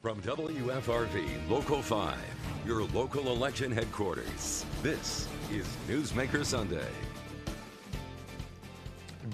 From WFRV Local 5, your local election headquarters, this is Newsmaker Sunday.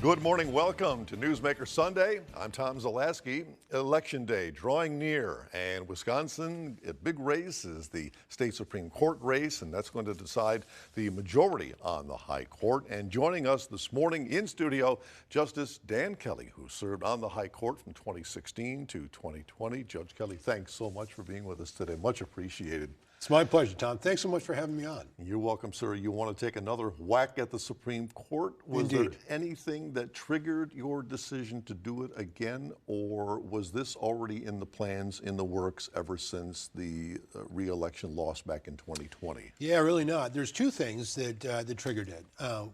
Good morning. Welcome to Newsmaker Sunday. I'm Tom Zalaski. Election day drawing near, and Wisconsin, a big race is the state Supreme Court race, and that's going to decide the majority on the High Court. And joining us this morning in studio, Justice Dan Kelly, who served on the High Court from 2016 to 2020. Judge Kelly, thanks so much for being with us today. Much appreciated. It's my pleasure, Tom. Thanks so much for having me on. You're welcome, sir. You want to take another whack at the Supreme Court? Was Indeed. there anything that triggered your decision to do it again, or was this already in the plans, in the works, ever since the re-election loss back in 2020? Yeah, really not. There's two things that triggered it.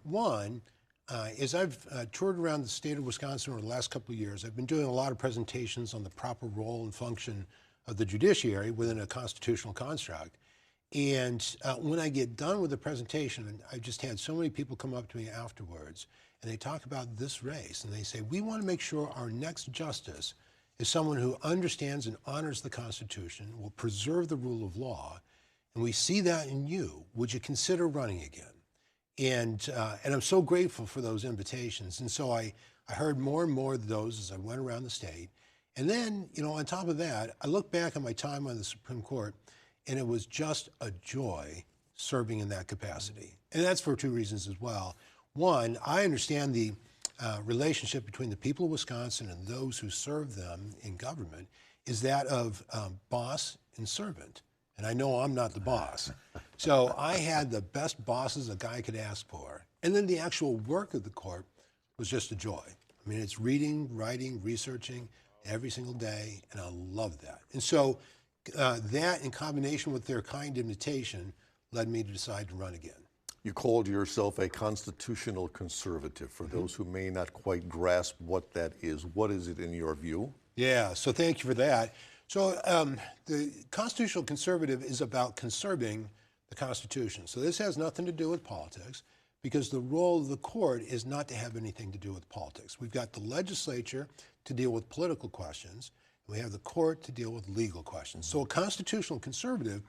One is I've toured around the state of Wisconsin over the last couple of years. I've been doing a lot of presentations on the proper role and function of the judiciary within a constitutional construct. And when I get done with the presentation, and I've just had so many people come up to me afterwards, and they talk about this race, and they say, we want to make sure our next justice is someone who understands and honors the Constitution, will preserve the rule of law, and we see that in you. Would you consider running again? And I'm so grateful for those invitations. And so I heard more and more of those as I went around the state. And then, on top of that, I look back on my time on the Supreme Court, and it was just a joy serving in that capacity. And that's for two reasons as well. One, I understand the relationship between the people of Wisconsin and those who serve them in government is that of boss and servant. And I know I'm not the boss. So I had the best bosses a guy could ask for. And then the actual work of the court was just a joy. I mean, it's reading, writing, researching every single day, and I love that. And so that, in combination with their kind invitation, led me to decide to run again. You called yourself a constitutional conservative. For those who may not quite grasp what that is, what is it in your view? Yeah, so thank you for that. So the constitutional conservative is about conserving the Constitution. So this has nothing to do with politics, because the role of the court is not to have anything to do with politics. We've got the legislature to deal with political questions, and we have the court to deal with legal questions. So a constitutional conservative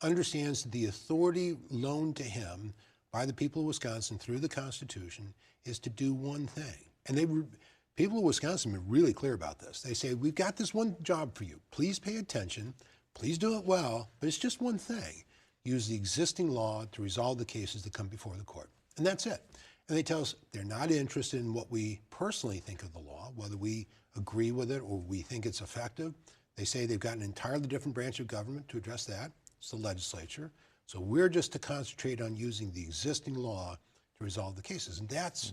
understands the authority loaned to him by the people of Wisconsin through the Constitution is to do one thing. And people of Wisconsin have been really clear about this. They say, we've got this one job for you. Please pay attention. Please do it well. But it's just one thing. Use the existing law to resolve the cases that come before the court. And that's it. And they tell us they're not interested in what we personally think of the law, whether we agree with it or we think it's effective. They say they've got an entirely different branch of government to address that. It's the legislature. So we're just to concentrate on using the existing law to resolve the cases. And that's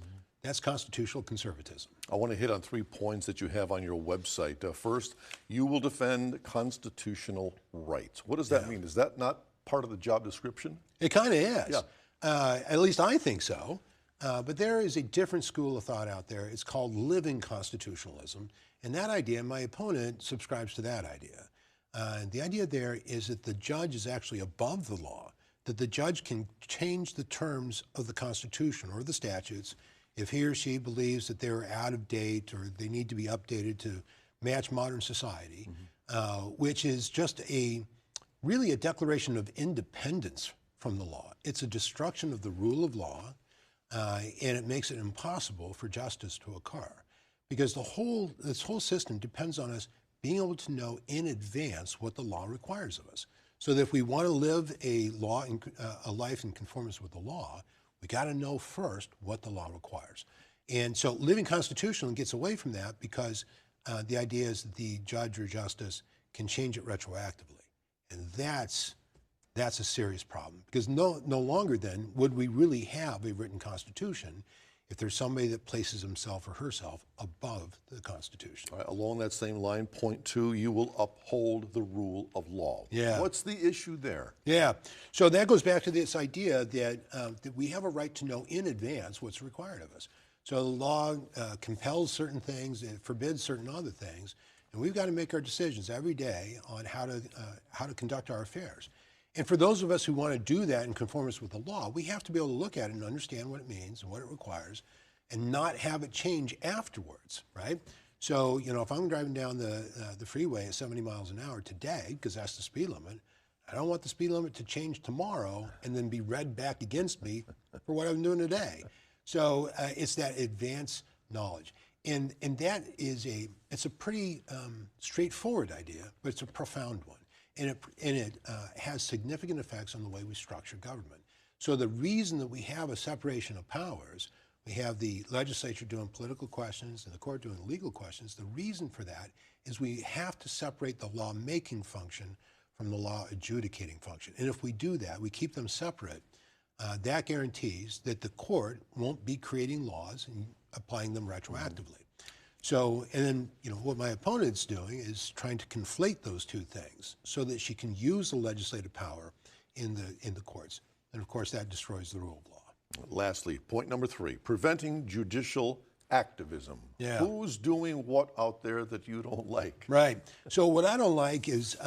constitutional conservatism. I want to hit on 3 points that you have on your website. First, you will defend constitutional rights. What does that mean? Is that not part of the job description? It kind of is. Yeah. At least I think so. But there is a different school of thought out there. It's called living constitutionalism. And that idea, my opponent subscribes to that idea. The idea there is that the judge is actually above the law, that the judge can change the terms of the Constitution or the statutes if he or she believes that they're out of date or they need to be updated to match modern society, which is just really a declaration of independence from the law. It's a destruction of the rule of law, and it makes it impossible for justice to occur. Because this whole system depends on us being able to know in advance what the law requires of us. So that if we want to live a life in conformance with the law, we got to know first what the law requires. And so living constitutionally gets away from that because the idea is that the judge or justice can change it retroactively. And that's a serious problem, because no longer then would we really have a written constitution if there's somebody that places himself or herself above the Constitution. All right, along that same line, point 2, you will uphold the rule of law. Yeah. What's the issue there? Yeah. So that goes back to this idea that we have a right to know in advance what's required of us. So the law compels certain things, it forbids certain other things, and we've got to make our decisions every day on how to conduct our affairs. And for those of us who want to do that in conformance with the law, we have to be able to look at it and understand what it means and what it requires and not have it change afterwards, right? So, if I'm driving down the freeway at 70 miles an hour today, because that's the speed limit, I don't want the speed limit to change tomorrow and then be read back against me for what I'm doing today. So it's that advanced knowledge. And that is it's a pretty straightforward idea, but it's a profound one. And it has significant effects on the way we structure government. So the reason that we have a separation of powers, we have the legislature doing political questions and the court doing legal questions, the reason for that is we have to separate the lawmaking function from the law adjudicating function. And if we do that, we keep them separate, that guarantees that the court won't be creating laws and applying them retroactively. So, and then, what my opponent's doing is trying to conflate those two things so that she can use the legislative power in the courts. And of course, that destroys the rule of law. Lastly, point number 3, preventing judicial activism. Yeah. Who's doing what out there that you don't like? Right. So what I don't like is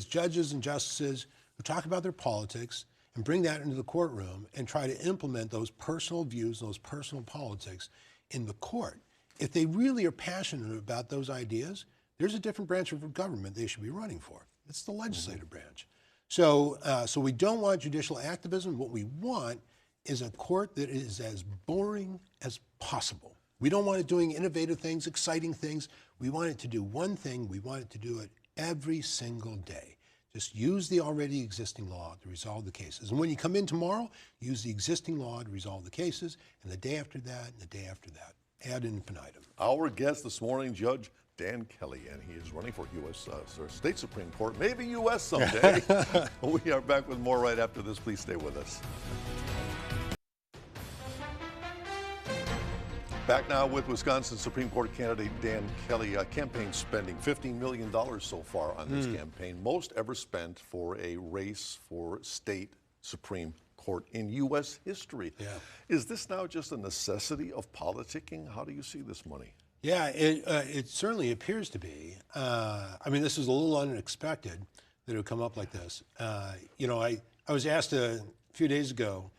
judges and justices who talk about their politics and bring that into the courtroom and try to implement those personal views, those personal politics in the court. If they really are passionate about those ideas, there's a different branch of government they should be running for. It's the legislative branch. So we don't want judicial activism. What we want is a court that is as boring as possible. We don't want it doing innovative things, exciting things. We want it to do one thing. We want it to do it every single day. Just use the already existing law to resolve the cases. And when you come in tomorrow, use the existing law to resolve the cases, and the day after that, and the day after that, ad infinitum. Our guest this morning, Judge Dan Kelly, and he is running for U.S. State Supreme Court, maybe U.S. someday. We are back with more right after this. Please stay with us. Back now with Wisconsin Supreme Court candidate Dan Kelly. Campaign spending $15 million so far on this campaign, most ever spent for a race for state Supreme Court in U.S. history. Yeah. Is this now just a necessity of politicking? How do you see this money? Yeah, it certainly appears to be. I mean, this is a little unexpected that it would come up like this. I was asked a few days ago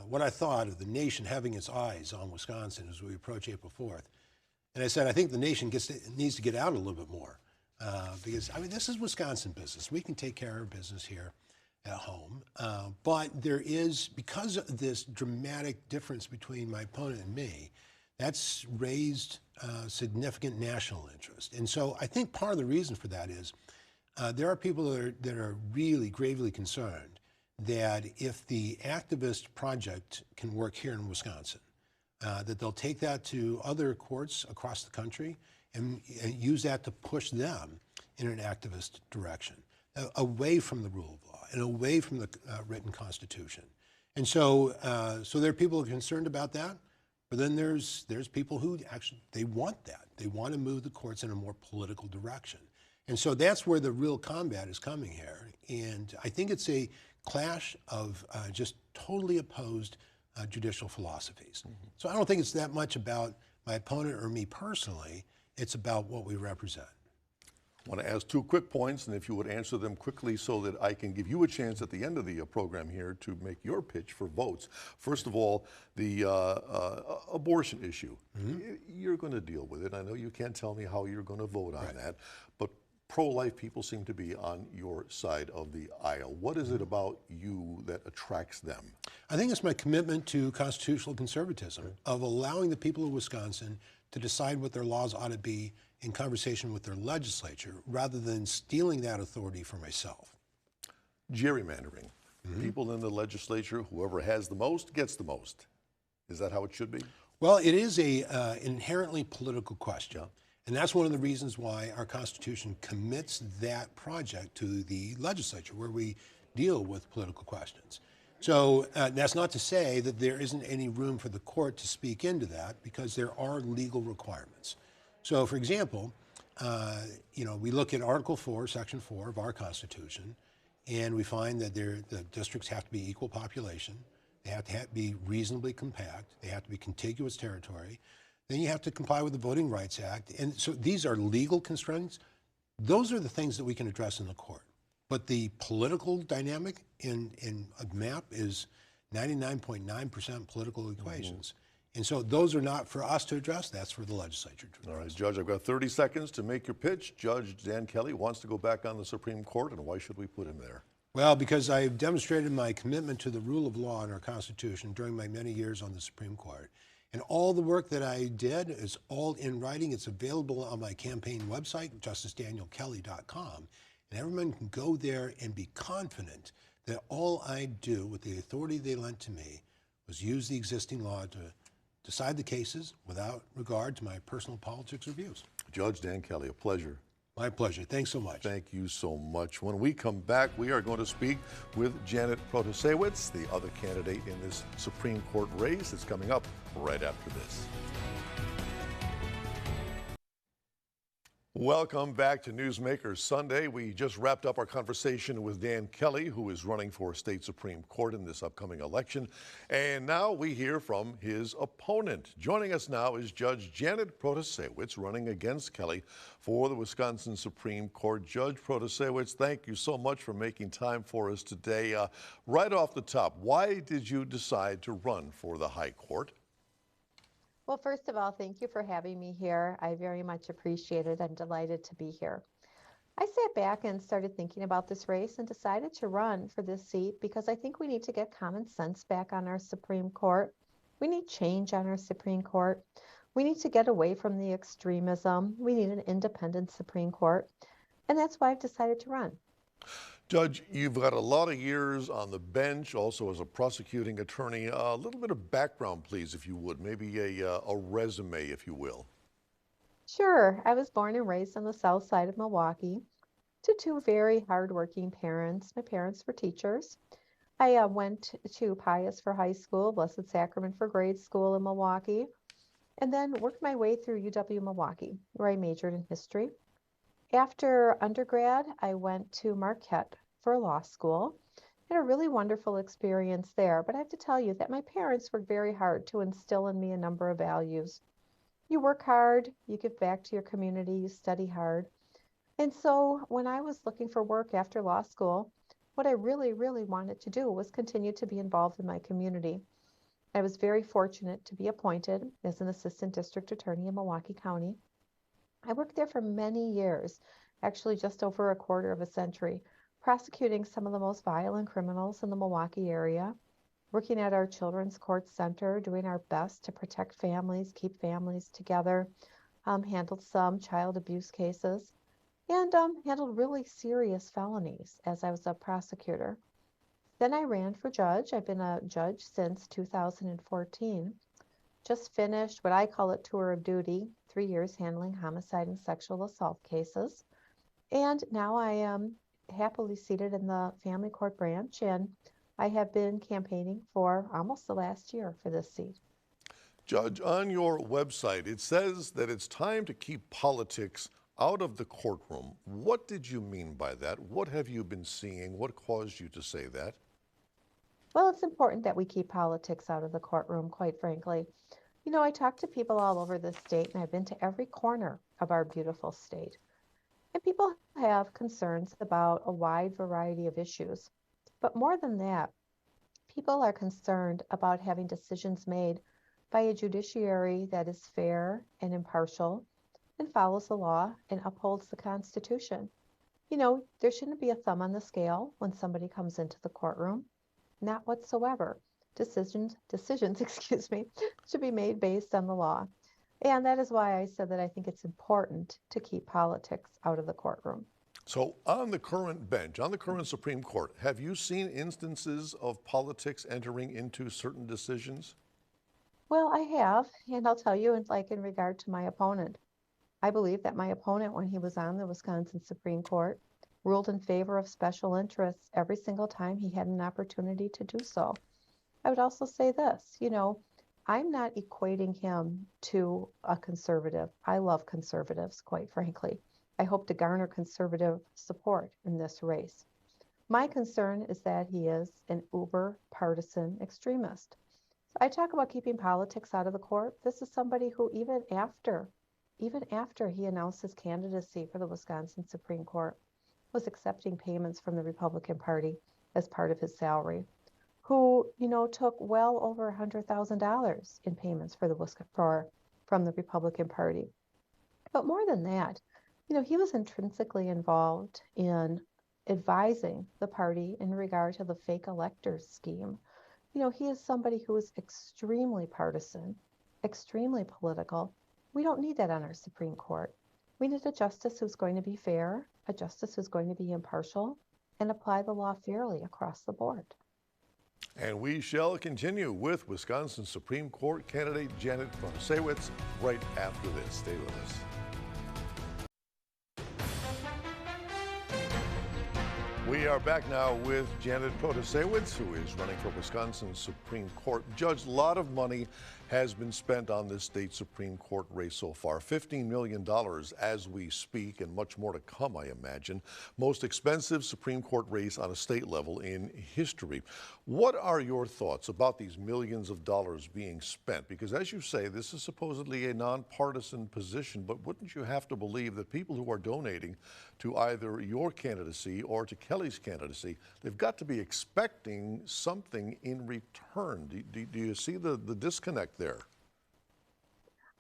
what I thought of the nation having its eyes on Wisconsin as we approach April 4th. And I said, I think the nation needs to get out a little bit more because, this is Wisconsin business. We can take care of our business here at home. But there is, because of this dramatic difference between my opponent and me, that's raised significant national interest. And so I think part of the reason for that is there are people that are really gravely concerned that if the activist project can work here in Wisconsin, that they'll take that to other courts across the country and use that to push them in an activist direction, away from the rule of law and away from the written Constitution. And so there are people who are concerned about that, but then there's people who actually, they want that. They want to move the courts in a more political direction. And so that's where the real combat is coming here. And I think it's a clash of just totally opposed judicial philosophies. Mm-hmm. So I don't think it's that much about my opponent or me personally. It's about what we represent. I want to ask 2 quick points, and if you would answer them quickly so that I can give you a chance at the end of the program here to make your pitch for votes. First of all, the abortion issue. Mm-hmm. You're going to deal with it. I know you can't tell me how you're going to vote on that, but pro-life people seem to be on your side of the aisle. What is it about you that attracts them? I think it's my commitment to constitutional conservatism, of allowing the people of Wisconsin to decide what their laws ought to be in conversation with their legislature, rather than stealing that authority for myself. Gerrymandering. Mm-hmm. People in the legislature, whoever has the most gets the most. Is that how it should be? Well, it is an inherently political question. And that's one of the reasons why our Constitution commits that project to the legislature, where we deal with political questions. So that's not to say that there isn't any room for the court to speak into that, because there are legal requirements. So, for example, we look at Article 4, Section 4 of our Constitution, and we find that the districts have to be equal population, they have to be reasonably compact, they have to be contiguous territory. Then you have to comply with the Voting Rights Act. And so these are legal constraints. Those are the things that we can address in the court. But the political dynamic in a map is 99.9% political equations. And so those are not for us to address. That's for the legislature to address. All right, Judge, I've got 30 seconds to make your pitch. Judge Dan Kelly wants to go back on the Supreme Court, and why should we put him there? Well, because I've demonstrated my commitment to the rule of law in our Constitution during my many years on the Supreme Court. And all the work that I did is all in writing. It's available on my campaign website, justicedanielkelly.com. And everyone can go there and be confident that all I do with the authority they lent to me was use the existing law to decide the cases without regard to my personal politics or views. Judge Dan Kelly, a pleasure. My pleasure. Thanks so much. Thank you so much. When we come back, we are going to speak with Janet Protasewicz, the other candidate in this Supreme Court race. It's coming up right after this. Welcome back to Newsmaker Sunday. We just wrapped up our conversation with Dan Kelly, who is running for state Supreme Court in this upcoming election. And now we hear from his opponent. Joining us now is Judge Janet Protasewicz, running against Kelly for the Wisconsin Supreme Court. Judge Protasewicz, thank you so much for making time for us today. Right off the top, why did you decide to run for the High Court? Well, first of all, thank you for having me here. I very much appreciate it. I'm delighted to be here. I sat back and started thinking about this race and decided to run for this seat because I think we need to get common sense back on our Supreme Court. We need change on our Supreme Court. We need to get away from the extremism. We need an independent Supreme Court. And that's why I've decided to run. Judge, you've got a lot of years on the bench, also as a prosecuting attorney. A little bit of background, please, if you would. Maybe a resume, if you will. Sure. I was born and raised on the south side of Milwaukee to two very hardworking parents. My parents were teachers. I went to Pius for high school, Blessed Sacrament for grade school in Milwaukee, and then worked my way through UW-Milwaukee, where I majored in history. After undergrad, I went to Marquette for law school. Had a really wonderful experience there, but I have to tell you that my parents worked very hard to instill in me a number of values. You work hard, you give back to your community, you study hard. And so when I was looking for work after law school, what I really, really wanted to do was continue to be involved in my community. I was very fortunate to be appointed as an assistant district attorney in Milwaukee County. I worked there for many years, actually just over a quarter of a century, prosecuting some of the most violent criminals in the Milwaukee area, working at our Children's Court Center, doing our best to protect families, keep families together, handled some child abuse cases, and handled really serious felonies as I was a prosecutor. Then I ran for judge. I've been a judge since 2014. Just finished what I call a tour of duty, 3 years handling homicide and sexual assault cases. And now I am happily seated in the family court branch, and I have been campaigning for almost the last year for this seat. Judge, on your website, it says that it's time to keep politics out of the courtroom. What did you mean by that? What have you been seeing? What caused you to say that? Well, it's important that we keep politics out of the courtroom, quite frankly. You know, I talk to people all over the state, and I've been to every corner of our beautiful state. And people have concerns about a wide variety of issues. But more than that, people are concerned about having decisions made by a judiciary that is fair and impartial and follows the law and upholds the Constitution. You know, there shouldn't be a thumb on the scale when somebody comes into the courtroom. Not whatsoever. Decisions, should be made based on the law. And that is why I said that I think it's important to keep politics out of the courtroom. So on the current bench, on the current Supreme Court, have you seen instances of politics entering into certain decisions? Well, I have, and I'll tell you, in regard to my opponent, I believe that my opponent, when he was on the Wisconsin Supreme Court, ruled in favor of special interests every single time he had an opportunity to do so. I would also say this, you know, I'm not equating him to a conservative. I love conservatives, quite frankly. I hope to garner conservative support in this race. My concern is that he is an uber partisan extremist. So I talk about keeping politics out of the court. This is somebody who even after he announced his candidacy for the Wisconsin Supreme Court, was accepting payments from the Republican Party as part of his salary, who, took well over $100,000 in payments from the Republican Party. But more than that, he was intrinsically involved in advising the party in regard to the fake electors scheme. He is somebody who is extremely partisan, extremely political. We don't need that on our Supreme Court. We need a justice who's going to be fair, a justice who's going to be impartial, and apply the law fairly across the board. And we shall continue with Wisconsin Supreme Court candidate Janet Protasewicz right after this. Stay with us. We are back now with Janet Protasewicz, who is running for Wisconsin Supreme Court. Judge, a lot of money has been spent on this state Supreme Court race so far. $15 million as we speak, and much more to come, I imagine. Most expensive Supreme Court race on a state level in history. What are your thoughts about these millions of dollars being spent? Because as you say, this is supposedly a nonpartisan position, but wouldn't you have to believe that people who are donating to either your candidacy or to Kelly's candidacy, they've got to be expecting something in return? Do you see the disconnect there?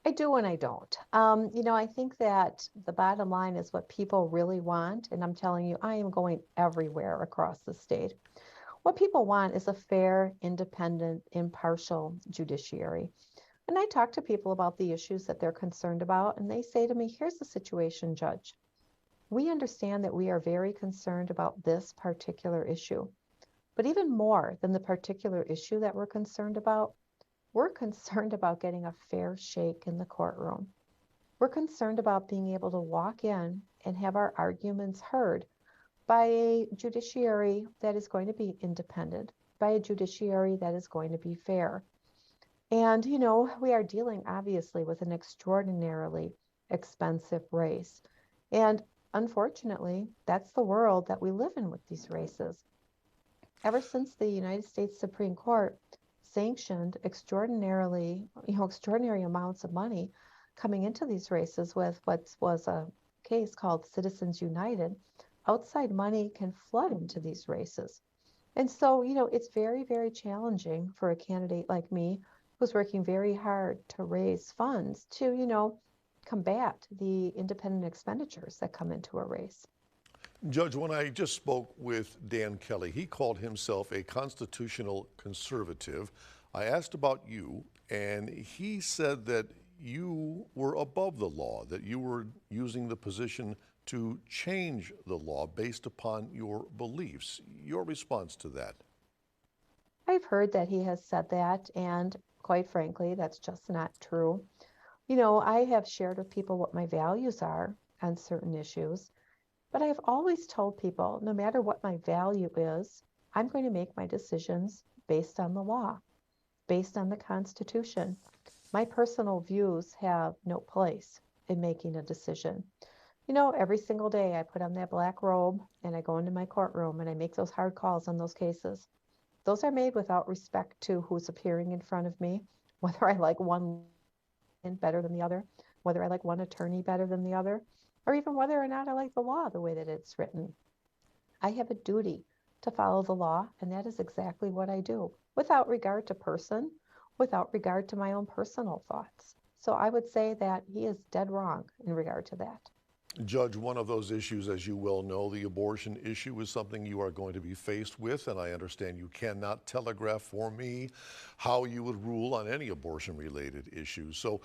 I do and I don't. I think that the bottom line is what people really want. And I'm telling you, I am going everywhere across the state. What people want is a fair, independent, impartial judiciary. And I talk to people about the issues that they're concerned about, and they say to me, here's the situation, Judge. We understand that we are very concerned about this particular issue. But even more than the particular issue that we're concerned about, we're concerned about getting a fair shake in the courtroom. We're concerned about being able to walk in and have our arguments heard by a judiciary that is going to be independent, by a judiciary that is going to be fair. And, we are dealing obviously with an extraordinarily expensive race. And unfortunately, that's the world that we live in with these races. Ever since the United States Supreme Court sanctioned extraordinary amounts of money coming into these races with what was a case called Citizens United, outside money can flood into these races. And so, it's very, very challenging for a candidate like me who's working very hard to raise funds to, combat the independent expenditures that come into a race. Judge, when I just spoke with Dan Kelly, he called himself a constitutional conservative. I asked about you, and he said that you were above the law, that you were using the position to change the law based upon your beliefs. Your response to that? I've heard that he has said that, and quite frankly, that's just not true. I have shared with people what my values are on certain issues, but I have always told people, no matter what my value is, I'm going to make my decisions based on the law, based on the Constitution. My personal views have no place in making a decision. Every single day I put on that black robe and I go into my courtroom and I make those hard calls on those cases. Those are made without respect to who's appearing in front of me, whether I like one better than the other, whether I like one attorney better than the other, or even whether or not I like the law the way that it's written. I have a duty to follow the law, and that is exactly what I do, without regard to person, without regard to my own personal thoughts. So I would say that he is dead wrong in regard to that. Judge, one of those issues, as you well know, the abortion issue is something you are going to be faced with, and I understand you cannot telegraph for me how you would rule on any abortion-related issues. So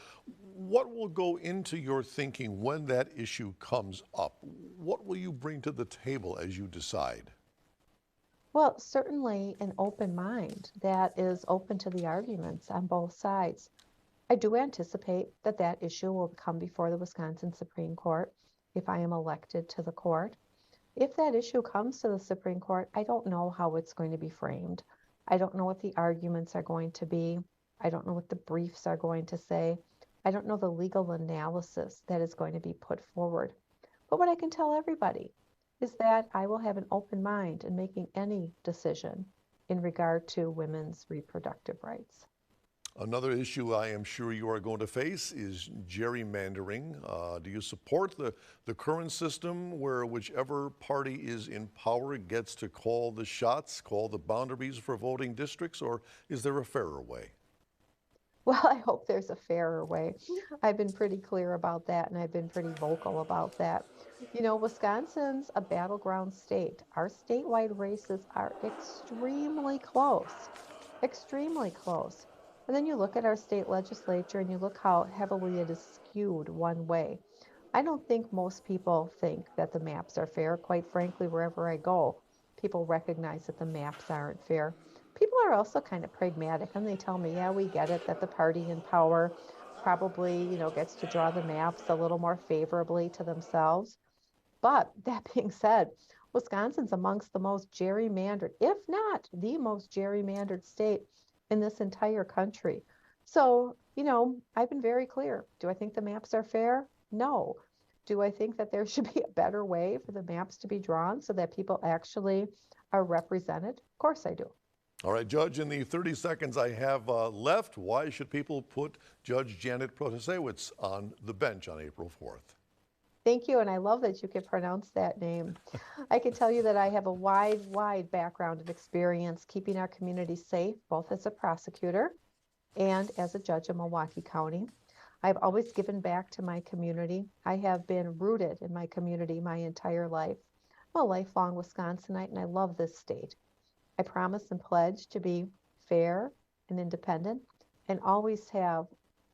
what will go into your thinking when that issue comes up? What will you bring to the table as you decide? Well, certainly an open mind that is open to the arguments on both sides. I do anticipate that that issue will come before the Wisconsin Supreme Court if I am elected to the court. If that issue comes to the Supreme Court, I don't know how it's going to be framed. I don't know what the arguments are going to be. I don't know what the briefs are going to say. I don't know the legal analysis that is going to be put forward. But what I can tell everybody is that I will have an open mind in making any decision in regard to women's reproductive rights. Another issue I am sure you are going to face is gerrymandering. Do you support the current system where whichever party is in power gets to call the shots, call the boundaries for voting districts, or is there a fairer way? Well, I hope there's a fairer way. I've been pretty clear about that, and I've been pretty vocal about that. You know, Wisconsin's a battleground state. Our statewide races are extremely close, extremely close. And then you look at our state legislature and you look how heavily it is skewed one way. I don't think most people think that the maps are fair. Quite frankly, wherever I go, people recognize that the maps aren't fair. People are also kind of pragmatic and they tell me, yeah, we get it that the party in power probably, gets to draw the maps a little more favorably to themselves. But that being said, Wisconsin's amongst the most gerrymandered, if not the most gerrymandered state in this entire country. So, I've been very clear. Do I think the maps are fair? No. Do I think that there should be a better way for the maps to be drawn so that people actually are represented? Of course I do. All right, Judge, in the 30 seconds I have left, why should people put Judge Janet Protasewicz on the bench on April 4th? Thank you, and I love that you can pronounce that name. I can tell you that I have a wide background of experience keeping our community safe, both as a prosecutor and as a judge in Milwaukee County. I've always given back to my community. I have been rooted in my community my entire life. I'm a lifelong Wisconsinite, and I love this state. I promise and pledge to be fair and independent and always have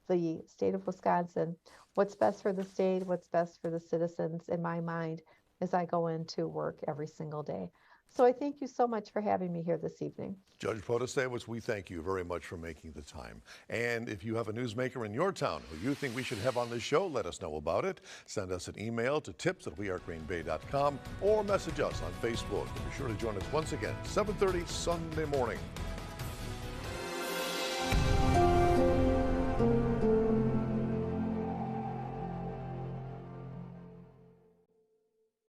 the state of Wisconsin, what's best for the state, what's best for the citizens in my mind as I go into work every single day. So I thank you so much for having me here this evening. Judge Protasewicz, we thank you very much for making the time. And if you have a newsmaker in your town who you think we should have on this show, let us know about it. Send us an email to tips@wearegreenbay.com or message us on Facebook. And be sure to join us once again, 7:30 Sunday morning